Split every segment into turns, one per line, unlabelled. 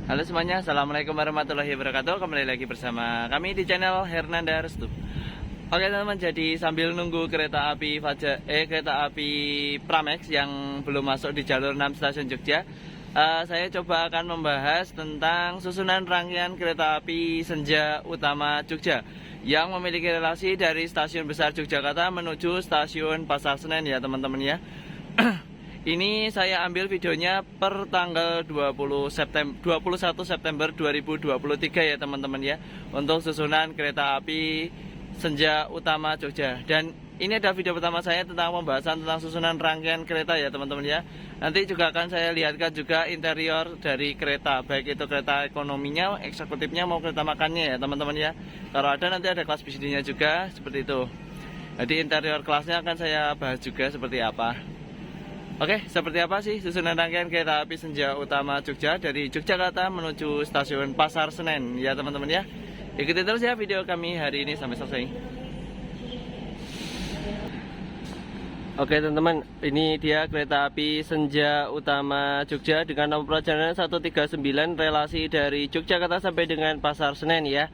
Halo semuanya, assalamualaikum warahmatullahi wabarakatuh. Kembali lagi bersama kami di channel Hernanda Restu. Oke teman-teman, jadi sambil nunggu kereta api kereta api Pramex yang belum masuk di jalur 6 stasiun Jogja, saya coba akan membahas tentang susunan rangkaian kereta api Senja Utama Jogja yang memiliki relasi dari stasiun besar Yogyakarta menuju stasiun Pasar Senen ya teman-teman ya. Ini saya ambil videonya per tanggal 21 September 2023 ya teman-teman ya, untuk susunan kereta api Senja Utama Jogja. Dan ini adalah video pertama saya tentang pembahasan tentang susunan rangkaian kereta ya teman-teman ya. Nanti juga akan saya lihatkan juga interior dari kereta, baik itu kereta ekonominya, eksekutifnya mau kereta makannya ya teman-teman ya. Kalau ada nanti ada kelas bisnisnya juga seperti itu. Jadi interior kelasnya akan saya bahas juga seperti apa. Oke, seperti apa sih susunan rangkaian kereta api Senja Utama Jogja dari Yogyakarta menuju stasiun Pasar Senen ya teman-teman ya. Ikuti terus ya video kami hari ini sampai selesai. Oke teman-teman, ini dia kereta api Senja Utama Jogja dengan nomor perjalanan 139 relasi dari Yogyakarta sampai dengan Pasar Senen ya,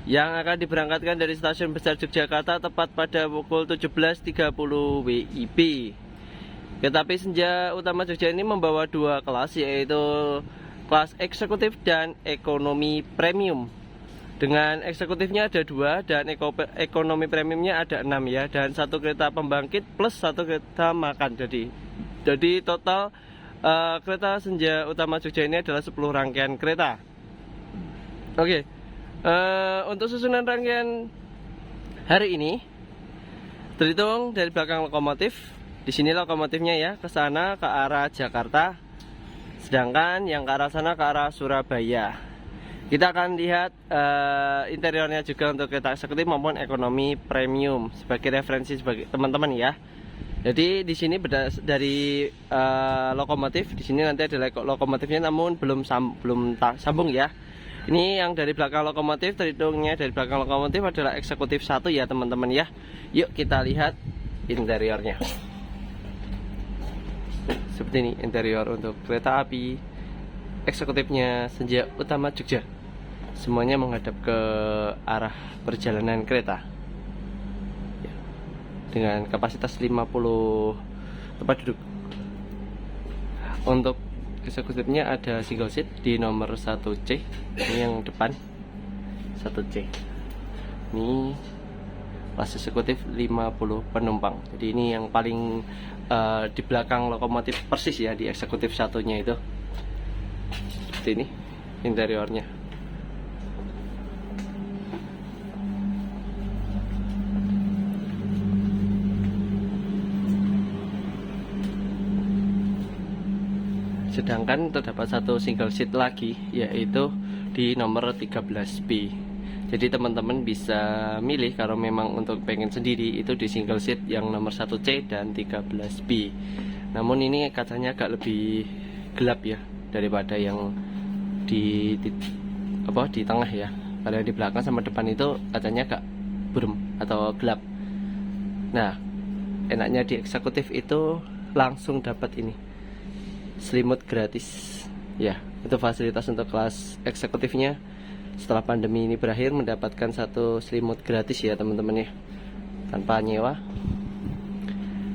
yang akan diberangkatkan dari stasiun besar Yogyakarta tepat pada pukul 17.30 WIB. Kereta api Senja Utama Jogja ini membawa dua kelas, yaitu kelas eksekutif dan ekonomi premium. Dengan eksekutifnya ada 2 dan ekonomi premiumnya ada 6 ya, dan satu kereta pembangkit plus satu kereta makan. Jadi total kereta Senja Utama Jogja ini adalah 10 rangkaian kereta. Oke, untuk susunan rangkaian hari ini terhitung dari belakang lokomotif. Di sini lokomotifnya ya, ke sana ke arah Jakarta, sedangkan yang ke arah sana ke arah Surabaya. Kita akan lihat interiornya juga untuk kereta eksekutif maupun ekonomi premium sebagai referensi sebagai teman-teman ya. Jadi di sini dari lokomotif, di sini nanti ada lokomotifnya namun belum sambung ya. Ini yang dari belakang lokomotif, terhitungnya dari belakang lokomotif adalah eksekutif 1 ya teman-teman ya. Yuk kita lihat interiornya. Seperti ini interior untuk kereta api eksekutifnya Senja Utama Jogja. Semuanya menghadap ke arah perjalanan kereta ya, dengan kapasitas 50 tempat duduk. Untuk eksekutifnya ada single seat di nomor 1C. Ini yang depan 1C. Ini kelas eksekutif 50 penumpang. Jadi ini yang paling di belakang lokomotif persis ya, di eksekutif satunya itu. Seperti ini interiornya. Sedangkan terdapat satu single seat lagi, yaitu di nomor 13B. Jadi teman-teman bisa milih kalau memang untuk pengen sendiri itu di single seat yang nomor 1C dan 13B. Namun ini kacanya agak lebih gelap ya daripada yang di tengah ya. Kalau di belakang sama depan itu kacanya agak buram atau gelap. Nah, enaknya di eksekutif itu langsung dapat ini selimut gratis ya. Itu fasilitas untuk kelas eksekutifnya. Setelah pandemi ini berakhir, mendapatkan satu selimut gratis ya teman-teman ya, tanpa nyewa.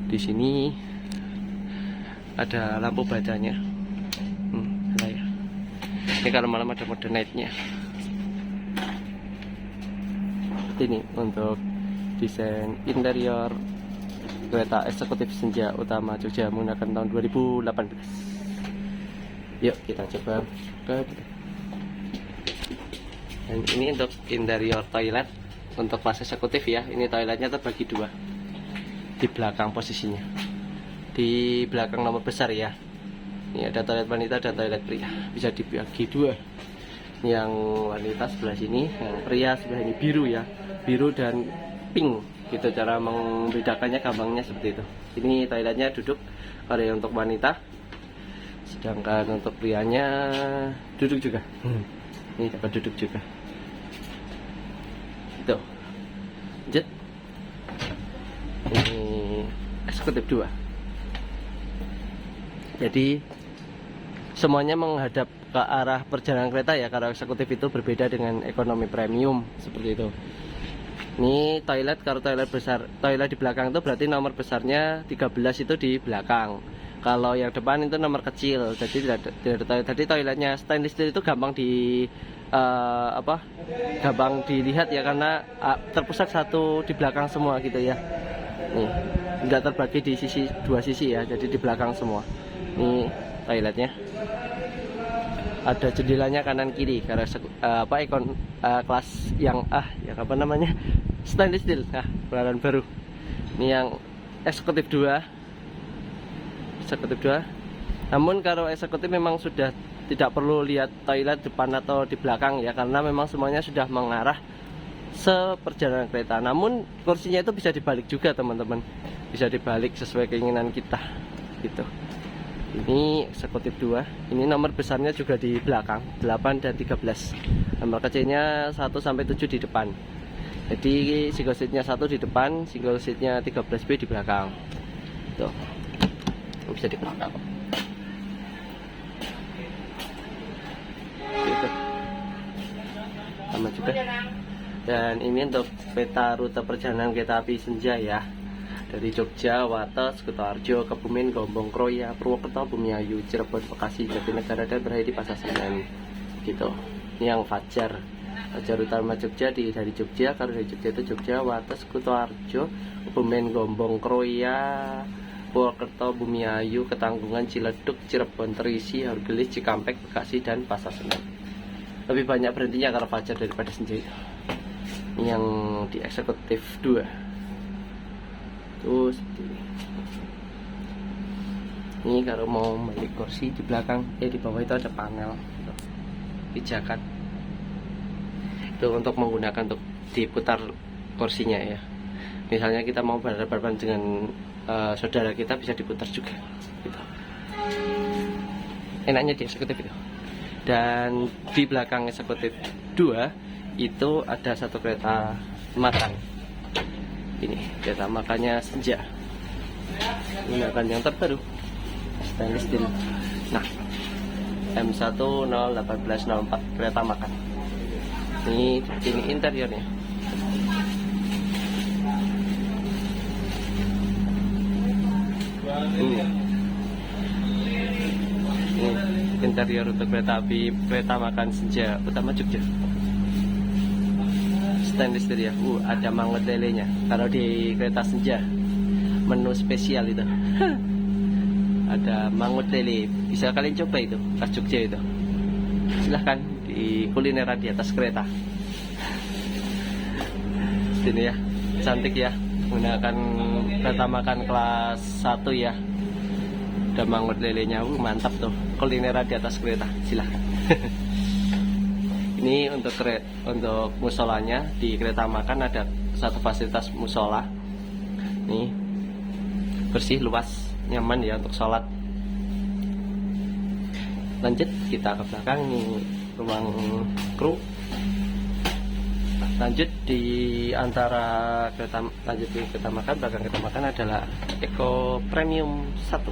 Di sini ada lampu bacanya. Ya. Ini kalau malam ada mode night-nya. Ini untuk desain interior kereta eksekutif Senja Utama Jogja menggunakan tahun 2018. Yuk kita coba ke. Dan ini untuk interior toilet untuk kelas eksekutif ya. Ini toiletnya terbagi 2 di belakang posisinya, di belakang nomor besar ya. Ini ada toilet wanita dan toilet pria, bisa dibagi 2. Yang wanita sebelah sini, yang pria sebelah ini biru ya, biru dan pink gitu. Cara membedakannya gampangnya seperti itu. Ini toiletnya duduk kalau yang untuk wanita, sedangkan untuk prianya duduk juga. Ini dapat duduk juga. Itu lanjut, ini eksekutif 2. Jadi semuanya menghadap ke arah perjalanan kereta ya. Kalau eksekutif itu berbeda dengan ekonomi premium seperti itu. Ini toilet, kalau toilet besar, toilet di belakang itu berarti nomor besarnya 13 itu di belakang. Kalau yang depan itu nomor kecil, jadi tidak ada toilet. Jadi toiletnya stainless steel itu gampang gampang dilihat ya, karena terpusat satu di belakang semua gitu ya. Nih, tidak terbagi di dua sisi ya, jadi di belakang semua. Ini toiletnya. Ada jendelanya kanan kiri karena kelas yang apa namanya, stainless steel. Nah, pelayanan baru. Ini yang eksekutif 2. Namun kalau eksekutif memang sudah tidak perlu lihat toilet depan atau di belakang ya, karena memang semuanya sudah mengarah seperjalanan kereta. Namun kursinya itu bisa dibalik juga teman-teman, bisa dibalik sesuai keinginan kita gitu. Ini eksekutif 2. Ini nomor besarnya juga di belakang 8 dan 13. Nomor kecilnya 1 sampai 7 di depan. Jadi single seatnya 1 di depan, single seatnya 13B di belakang. Tuh, bisa di belakang. Gitu. Sama juga. Dan ini untuk peta rute perjalanan kereta api Senja ya. Dari Jogja, Wates, Kutoarjo, Kebumen, Gombong, Kroya, Purwokerto, Bumiayu, Cirebon, Bekasi, Jatinegara, dan berakhir di Pasar Senen. Gitu. Ini yang Fajar. Fajar utama Jogja dari Jogja. Kalau dari Jogja itu Jogja, Wates, Kutoarjo, Kebumen, Gombong, Kroya, Purwokerto, Bumiayu, Ketanggungan, Ciledug, Cirebon, Terisi, Hargelis, Cikampek, Bekasi, dan Pasar Senen. Lebih banyak berhentinya kalau Fajar daripada Senja itu. Ini yang di eksekutif 2 tuh seperti ini. Ini kalau mau balik kursi di belakang, di bawah itu ada panel gitu, pijakan. Itu untuk menggunakan untuk diputar kursinya ya. Misalnya kita mau berhadapan dengan saudara kita, bisa diputar juga gitu. Enaknya di eksekutif itu. Dan di belakang eksekutif 2 itu ada satu kereta makan. Ini kereta makannya Senja, menggunakan yang terbaru, stainless steel. Nah, M1-01804 kereta makan. Ini interiornya. Ini interior untuk kereta api kereta makan Senja utama Jogja. Stainless steel ya. Ada mangut lelenya. Kalau di kereta Senja menu spesial itu ada mangut lele. Bisa kalian coba itu khas Jogja itu. Silahkan di kulineran di atas kereta. Sini ya, cantik ya. Menggunakan kereta makan kelas 1 ya. Ada mangut lelenya. Mantap tuh. Kulineran di atas kereta. Silahkan. Ini untuk musolanya di kereta makan ada satu fasilitas musola. Nih, bersih, luas, nyaman ya untuk sholat. Lanjut kita ke belakang, nih ruang kru. Lanjut di antara kereta makan, belakang kereta makan adalah Eco Premium 1.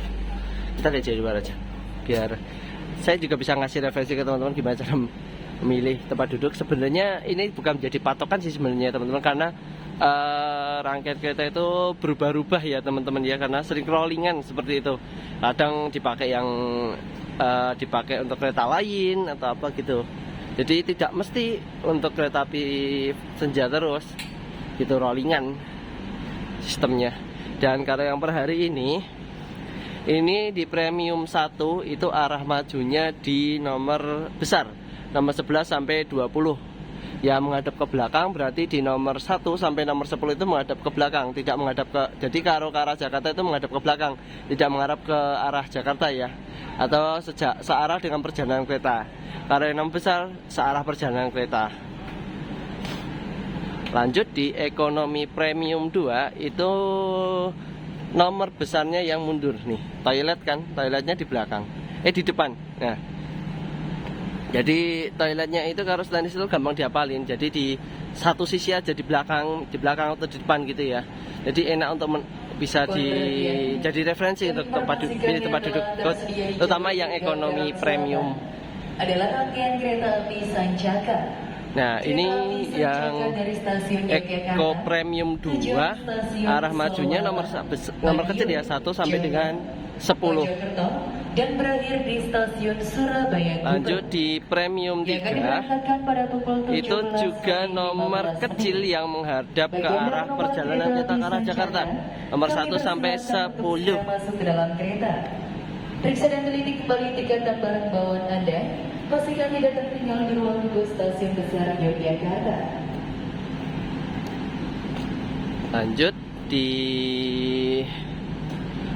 Kita lihat dari luar aja, biar saya juga bisa ngasih referensi ke teman-teman gimana cara memilih tempat duduk. Sebenarnya ini bukan menjadi patokan sih sebenarnya teman-teman, karena rangkaian kereta itu berubah-ubah ya teman-teman ya, karena sering rollingan seperti itu. Kadang dipakai yang dipakai untuk kereta lain atau apa gitu. Jadi tidak mesti untuk kereta api Senja terus gitu rollingan sistemnya. Dan kalau yang per hari ini di premium 1 itu arah majunya di nomor besar, nomor 11 sampai 20. Yang menghadap ke belakang berarti di nomor 1 sampai nomor 10 itu menghadap ke belakang, tidak menghadap ke, jadi kalau ke arah Jakarta itu menghadap ke belakang, tidak menghadap ke arah Jakarta ya, atau searah dengan perjalanan kereta. Kalau yang nomor besar searah perjalanan kereta. Lanjut di ekonomi premium 2 itu nomor besarnya yang mundur nih, toilet kan, toiletnya di belakang, di depan. Nah, jadi toiletnya itu kalau stainless itu gampang diapalin. Jadi di satu sisi aja, di belakang atau di depan gitu ya. Jadi enak untuk bisa jadi referensi untuk tempat duduk, terutama yang ekonomi premium
adalah rangkaian kereta api Sancaka.
Nah, ini yang Eco Premium 2 arah majunya nomor kecil ya, 1 sampai dengan 10.
Dan berakhir di stasiun Surabaya.
Lanjut di Premium 3 itu juga nomor kecil yang menghadap ke arah perjalanan kereta ke arah Jakarta, nomor 1 sampai 10.
Masuk ke dalam kereta. Periksa dan teliti kembali tiket dan barang bawaan Anda. Pastikan tidak tertinggal di ruang tunggu stasiun besar Yogyakarta.
Lanjut di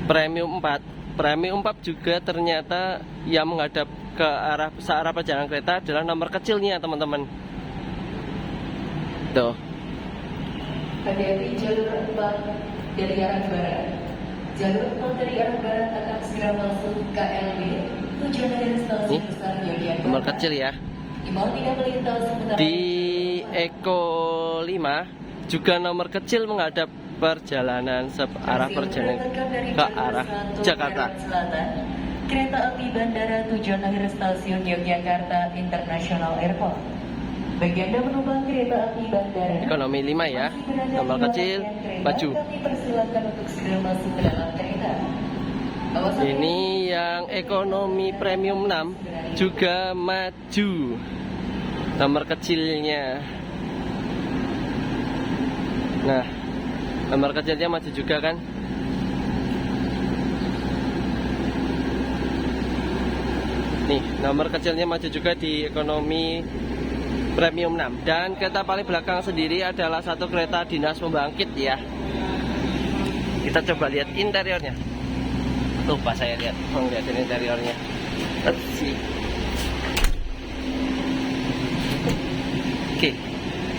Premium 4. Premium 4 juga ternyata yang menghadap ke arah searah perjalanan kereta adalah nomor kecilnya, teman-teman. Tuh.
Hati-hati jalur 4 dari arah barat. Jalur 4 dari arah barat akan segera masuk KLB tujuan dari stasiun besar Yogyakarta.
Nomor kecil ya. Di Eco 5 juga nomor kecil menghadap perjalanan searah perjalanan ke arah Jakarta.
Kereta api bandara tujuan akhir stasiun Yogyakarta International Airport. Bagi Anda penumpang kereta api bandara
Ekonomi 5 ya, nomor kecil maju.
kami persilakan untuk segera masuk ke dalam kereta.
Ini yang Ekonomi Premium 6 juga maju, nomor kecilnya. Nah, nomor kecilnya maju juga kan. Nih, nomor kecilnya maju juga di Ekonomi Premium 6. Dan kereta paling belakang sendiri adalah satu kereta dinas pembangkit ya. Kita coba lihat interiornya. Lupa saya lihat, ngeliatin interiornya. Let's see. Oke,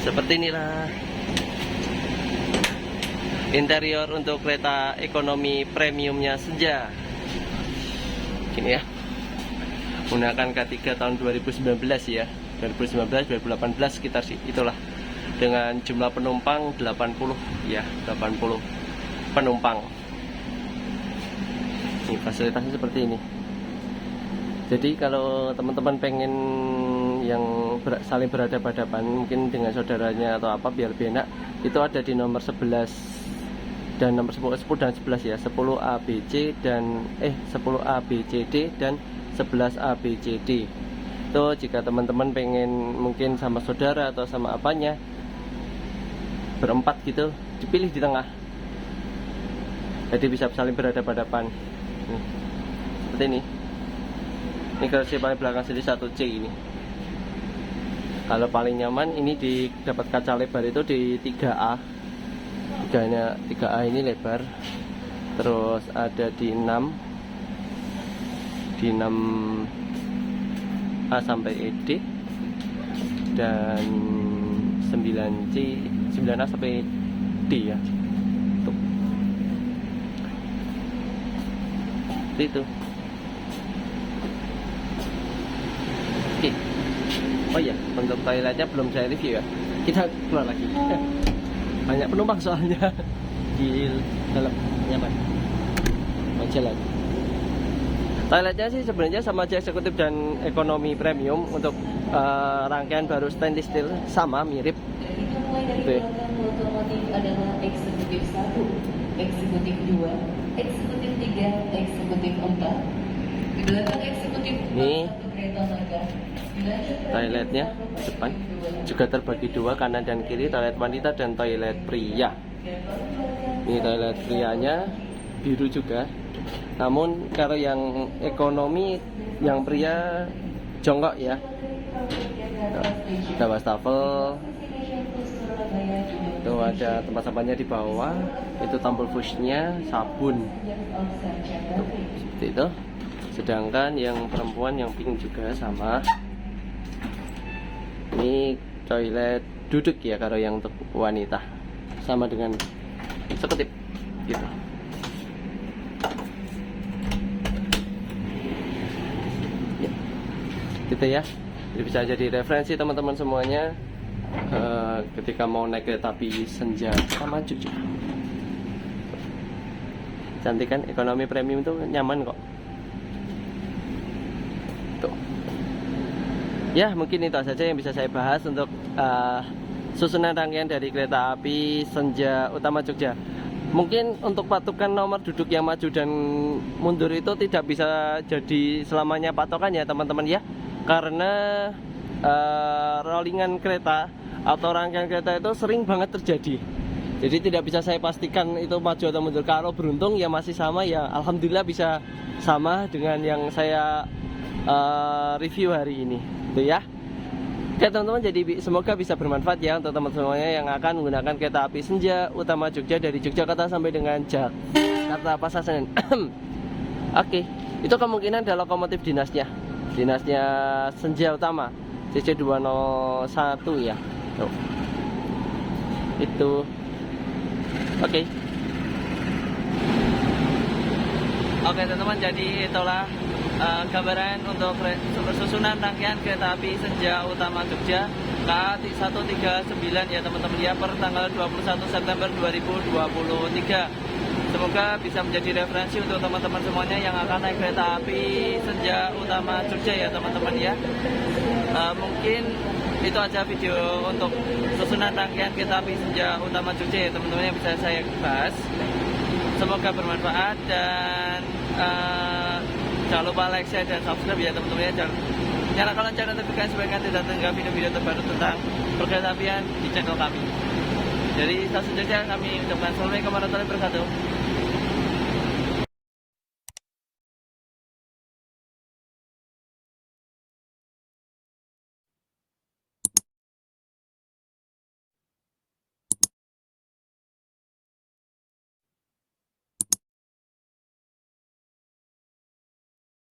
seperti inilah interior untuk kereta ekonomi premiumnya Senja. Gini ya, menggunakan K3 tahun 2019 ya, 2019 2018 sekitar sih itulah, dengan jumlah penumpang 80 ya, 80 penumpang. Ini fasilitasnya seperti ini. Jadi kalau teman-teman pengen yang saling berhadapan-hadapan mungkin dengan saudaranya atau apa biar lebih enak, itu ada di nomor 11 dan nomor 10 dan 11 ya, 10 ABC dan 10 ABCD dan 11 ABCD. Itu jika teman-teman pengen mungkin sama saudara atau sama apanya berempat gitu, dipilih di tengah. Jadi bisa saling berhadapan-hadapan. Seperti ini. Ini kursi paling belakang sendiri 1C ini. Kalau paling nyaman ini dapat kaca lebar itu di 3A. 3A ini lebar. Terus ada di 6. Di 6A sampai ED. Dan 9A sampai D ya. Tuh. Seperti itu. Oke. Oh iya, untuk toiletnya belum saya review ya. Kita keluar lagi. Banyak penumpang soalnya di dalam, nyaman. Mau jalan. Toiletnya sih sebenarnya sama aja eksekutif dan ekonomi premium. Untuk rangkaian baru stainless steel sama mirip.
Dari lokomotif adalah eksekutif 1, eksekutif 2, eksekutif 3, eksekutif 4. Di belakang eksekutif 4
Ini
satu kereta marga.
toiletnya depan juga terbagi dua, kanan dan kiri, toilet wanita dan toilet pria. Ini toilet prianya biru juga. Namun kalau yang ekonomi, yang pria jongkok ya. Ada wastafel. Itu ada tempat sampahnya di bawah. Itu tombol pushnya, sabun. Tuh, seperti itu. Sedangkan yang perempuan yang pink juga sama. Ini toilet duduk ya kalau yang untuk wanita, sama dengan sekutip gitu. Ya, gitu ya. Jadi bisa jadi referensi teman-teman semuanya ketika mau naik kereta api Senja. Kita maju juga. Cantik kan, ekonomi premium itu nyaman kok. Tuh. Ya, mungkin itu saja yang bisa saya bahas untuk susunan rangkaian dari kereta api Senja Utama Jogja. Mungkin untuk patokan nomor duduk yang maju dan mundur itu tidak bisa jadi selamanya patokan ya teman-teman ya. Karena rollingan kereta atau rangkaian kereta itu sering banget terjadi. Jadi tidak bisa saya pastikan itu maju atau mundur. Kalau beruntung ya masih sama ya, alhamdulillah bisa sama dengan yang saya review hari ini, gitu ya. Oke teman-teman, jadi semoga bisa bermanfaat ya untuk teman-teman semuanya yang akan menggunakan kereta api Senja Utama Jogja dari Yogyakarta sampai dengan Jakarta Pasar Senen. Oke, itu kemungkinan ada lokomotif dinasnya Senja Utama CC201 ya. Tuh. Itu. Oke, teman-teman, jadi itulah gambaran untuk susunan rangkaian kereta api Senja Utama Jogja KA 139 ya teman-teman ya, per tanggal 21 September 2023. Semoga bisa menjadi referensi untuk teman-teman semuanya yang akan naik kereta api Senja Utama Jogja ya teman-teman ya. Mungkin itu aja video untuk susunan rangkaian kereta api Senja Utama Jogja ya teman-teman yang bisa saya bahas. Semoga bermanfaat dan jangan lupa like, share, dan subscribe ya teman-teman ya. Jangan nyalakan lonceng notifikasi supaya tidak tertinggal video-video terbaru tentang perkereta apian di channel kami. Jadi selanjutnya kami ucapkan assalamualaikum warahmatullahi wabarakatuh.